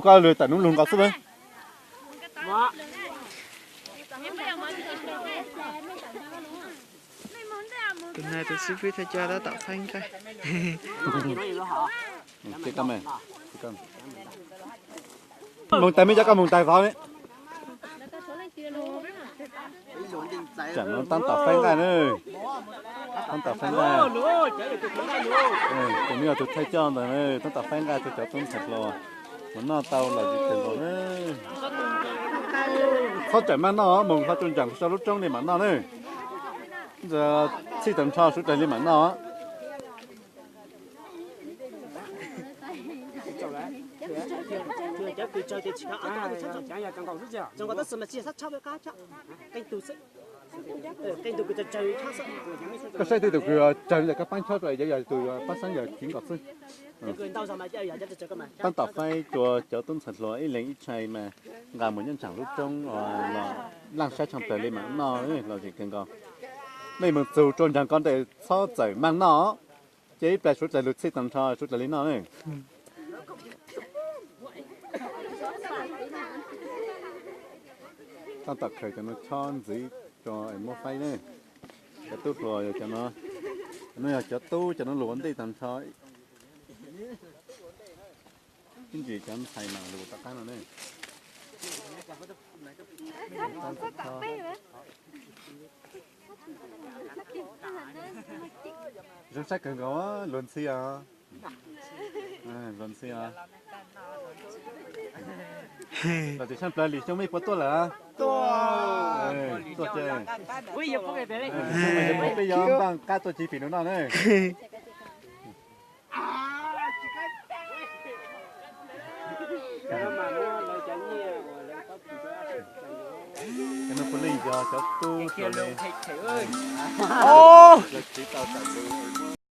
Qua lười tận luôn có sức đấy. Tuần này tôi sẽ viết thay cho đã tạo thanh cái. Cái cam này. Mùng tay mới cho cái mùng tay thôi đấy. Chẳng nó tăng tạo phanh cái nữa. Tăng tạo phanh cái. Cái này là tôi thay cho rồi này, tăng tạo phanh cái tôi cho tôi thật rồi. Nó tao là gì tiền rồi đấy. Khó chạy mà nó mùng khó chôn chẳng sao lúc trong này mà nó đấy. Giờ khi tầm cho số tiền đi mà nó. Cái xe thì tụi chơi là các bán cho rồi giờ tụi phát sáng giờ chuyển gọt xí. Tăng tập phải cho tôn thật rồi ít lấy ít chạy mà gà một nhân chẳng lúc trong là lang xe trong tờ lên mà nó ấy là gì cần con. Này mình dù trôn chẳng con để sao chạy mang nó chế bé số chạy lượt xe tầm cho số chạy lên nó này. Tăng tập khởi cho nó chọn gì cho em mua phay này cho tốt rồi cho nó là cho tu cho nó luồn đi tầm cho cái gì cho nó xài nào luồn tất cả nó này chúng sách cần có luồn xì à luồn xì à là thì xem plei lì trong mấy bữa tuổi là tuổi chơi ui giờ có cái đấy bây giờ bằng cá tuổi chi phí nó nào đấy cái nó có lì cho tu